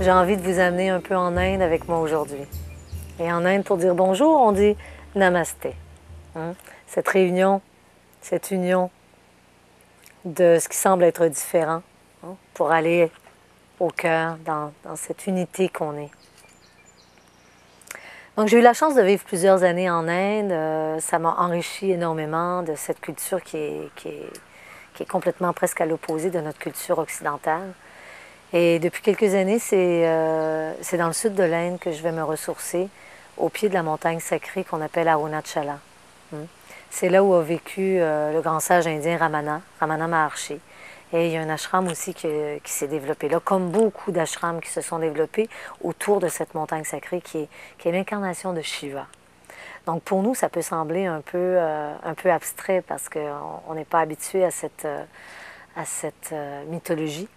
j'ai envie de vous amener un peu en Inde avec moi aujourd'hui. Et en Inde, pour dire bonjour, on dit Namasté. Cette réunion, cette union de ce qui semble être différent, pour aller au cœur, dans cette unité qu'on est. Donc j'ai eu la chance de vivre plusieurs années en Inde. Ça m'a enrichi énormément de cette culture qui est complètement presque à l'opposé de notre culture occidentale. Et depuis quelques années, c'est dans le sud de l'Inde que je vais me ressourcer, au pied de la montagne sacrée qu'on appelle Arunachala. C'est là où a vécu le grand sage indien Ramana Maharshi. Et il y a un ashram aussi qui s'est développé là, comme beaucoup d'ashrams qui se sont développés autour de cette montagne sacrée qui est l'incarnation de Shiva. Donc pour nous, ça peut sembler un peu abstrait parce qu'on n'est pas habitué à cette mythologie,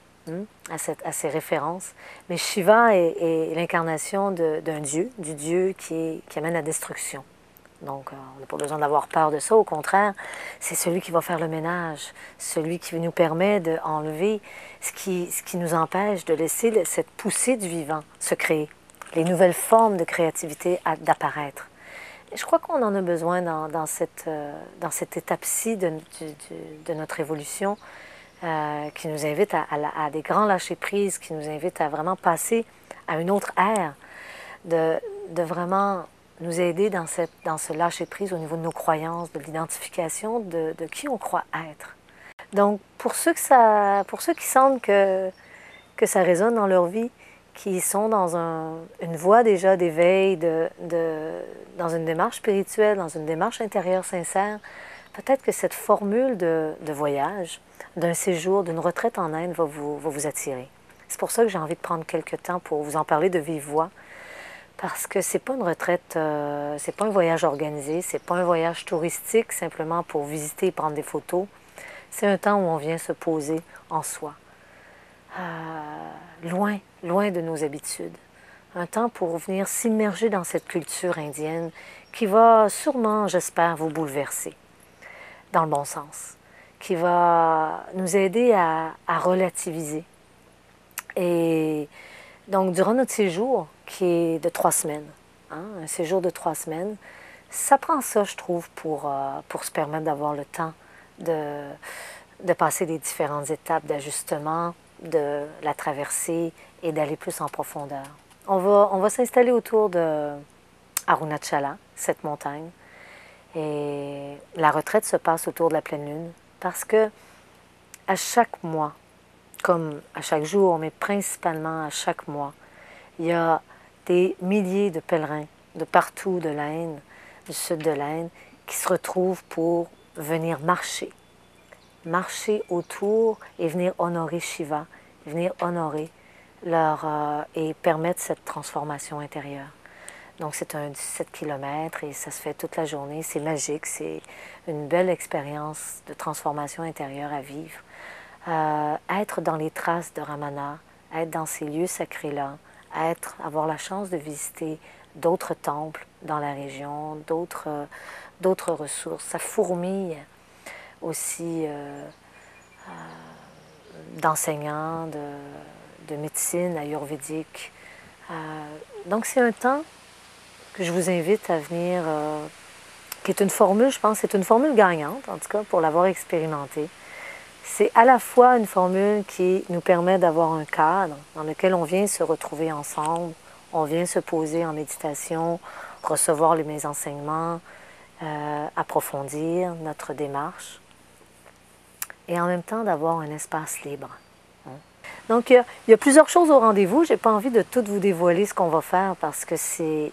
à ces références. Mais Shiva est l'incarnation d'un dieu, du dieu qui amène la destruction. Donc, on n'a pas besoin d'avoir peur de ça. Au contraire, c'est celui qui va faire le ménage, celui qui nous permet d'enlever ce qui nous empêche de laisser cette poussée du vivant se créer, les nouvelles formes de créativité d'apparaître. Je crois qu'on en a besoin dans cette étape-ci de notre évolution qui nous invite à des grands lâcher-prises, qui nous invite à vraiment passer à une autre ère, de vraiment nous aider dans ce lâcher-prise au niveau de nos croyances, de l'identification de qui on croit être. Donc, pour ceux qui sentent que ça résonne dans leur vie, qui sont dans une voie déjà d'éveil, dans une démarche spirituelle, dans une démarche intérieure sincère, peut-être que cette formule de voyage, d'un séjour, d'une retraite en Inde va vous attirer. C'est pour ça que j'ai envie de prendre quelques temps pour vous en parler de vive voix, parce que c'est pas une retraite, c'est pas un voyage organisé, c'est pas un voyage touristique simplement pour visiter et prendre des photos. C'est un temps où on vient se poser en soi, loin de nos habitudes. Un temps pour venir s'immerger dans cette culture indienne qui va sûrement, j'espère, vous bouleverser, dans le bon sens, qui va nous aider à relativiser. Et donc, durant notre séjour, qui est de 3 semaines, un séjour de 3 semaines, ça prend ça, je trouve, pour se permettre d'avoir le temps de passer les différentes étapes d'ajustement, de la traversée et d'aller plus en profondeur. On va s'installer autour de Arunachala, cette montagne, et la retraite se passe autour de la pleine lune parce que à chaque mois, comme à chaque jour, mais principalement à chaque mois, il y a des milliers de pèlerins de partout de l'Inde, du sud de l'Inde, qui se retrouvent pour venir marcher autour et venir honorer Shiva, venir honorer et permettre cette transformation intérieure. Donc c'est un 17 km et ça se fait toute la journée, c'est magique, c'est une belle expérience de transformation intérieure à vivre. Être dans les traces de Ramana, être dans ces lieux sacrés-là, avoir la chance de visiter d'autres temples dans la région, d'autres ressources. Ça fourmille aussi d'enseignants, de médecine ayurvédique. Donc c'est un temps que je vous invite à venir, qui est une formule, je pense, c'est une formule gagnante, en tout cas, pour l'avoir expérimentée. C'est à la fois une formule qui nous permet d'avoir un cadre dans lequel on vient se retrouver ensemble, on vient se poser en méditation, recevoir mes enseignements, approfondir notre démarche, et en même temps d'avoir un espace libre. Donc, il y a plusieurs choses au rendez-vous. Je n'ai pas envie de tout vous dévoiler ce qu'on va faire parce que c'est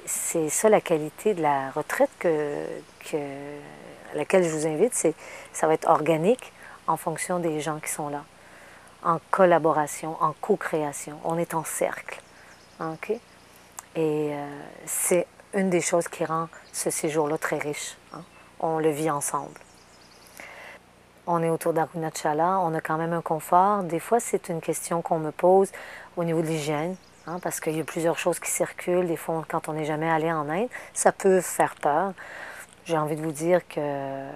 ça la qualité de la retraite à laquelle je vous invite. Ça va être organique en fonction des gens qui sont là, en collaboration, en co-création. On est en cercle. OK? Et c'est une des choses qui rend ce séjour-là très riche. On le vit ensemble. On est autour d'Arunachala, on a quand même un confort. Des fois, c'est une question qu'on me pose au niveau de l'hygiène, parce qu'il y a plusieurs choses qui circulent. Des fois, quand on n'est jamais allé en Inde, ça peut faire peur. J'ai envie de vous dire que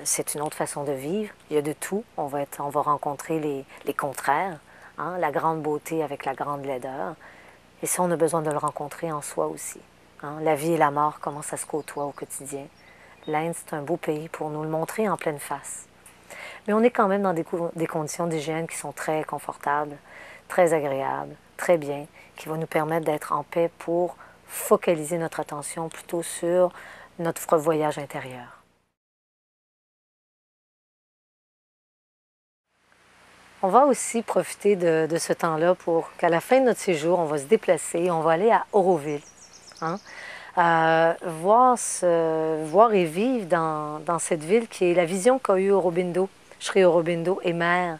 c'est une autre façon de vivre. Il y a de tout. On va rencontrer les contraires. hein, la grande beauté avec la grande laideur. Et ça, on a besoin de le rencontrer en soi aussi. Hein. La vie et la mort, comment ça se côtoie au quotidien. L'Inde, c'est un beau pays pour nous le montrer en pleine face. Mais on est quand même dans des conditions d'hygiène qui sont très confortables, très agréables, très bien, qui vont nous permettre d'être en paix pour focaliser notre attention plutôt sur notre voyage intérieur. On va aussi profiter de ce temps-là pour qu'à la fin de notre séjour, on va se déplacer, on va aller à Auroville. Hein? Voir et vivre dans cette ville qui est la vision qu'a eue Aurobindo. Sri Aurobindo est maire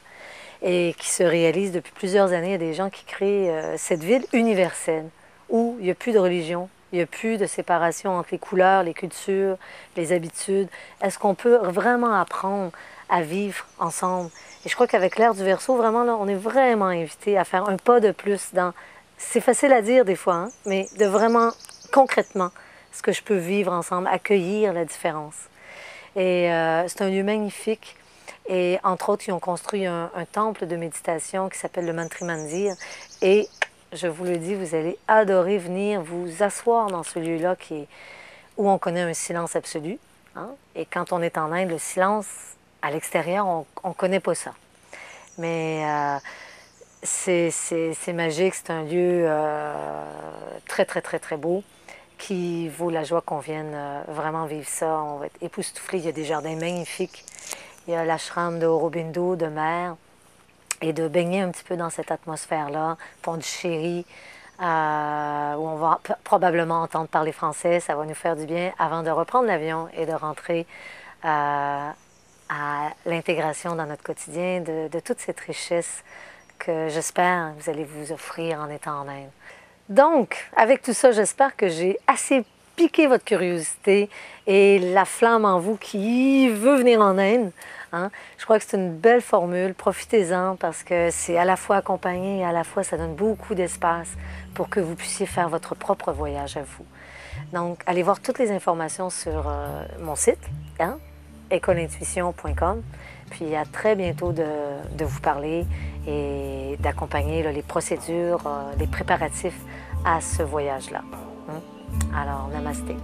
et qui se réalise depuis plusieurs années. Il y a des gens qui créent cette ville universelle où il n'y a plus de religion, il n'y a plus de séparation entre les couleurs, les cultures, les habitudes. Est-ce qu'on peut vraiment apprendre à vivre ensemble? Et je crois qu'avec l'ère du Verseau, vraiment, là, on est vraiment invité à faire un pas de plus dans... C'est facile à dire des fois, hein, mais de vraiment, concrètement, ce que je peux vivre ensemble, accueillir la différence. Et c'est un lieu magnifique. Et entre autres, ils ont construit un temple de méditation qui s'appelle le Mantri Mandir. Et je vous le dis, vous allez adorer venir vous asseoir dans ce lieu-là où on connaît un silence absolu. Hein? Et quand on est en Inde, le silence, à l'extérieur, on ne connaît pas ça. Mais c'est magique, c'est un lieu très, très, très, très beau qui vaut la joie qu'on vienne vraiment vivre ça. On va être époustouflés. Il y a des jardins magnifiques. Il y a l'ashram de Aurobindo, de mer, et de baigner un petit peu dans cette atmosphère-là, Pondichéry, où on va probablement entendre parler français, ça va nous faire du bien avant de reprendre l'avion et de rentrer à l'intégration dans notre quotidien de toute cette richesse que j'espère vous allez vous offrir en étant en Inde. Donc, avec tout ça, j'espère que j'ai assez piqué votre curiosité et la flamme en vous qui veut venir en Inde. Hein? Je crois que c'est une belle formule, profitez-en parce que c'est à la fois accompagné et à la fois ça donne beaucoup d'espace pour que vous puissiez faire votre propre voyage à vous. Donc, allez voir toutes les informations sur mon site, hein? écoleintuition.com. Puis à très bientôt de vous parler et d'accompagner les procédures, les préparatifs à ce voyage-là. Alors, namasté.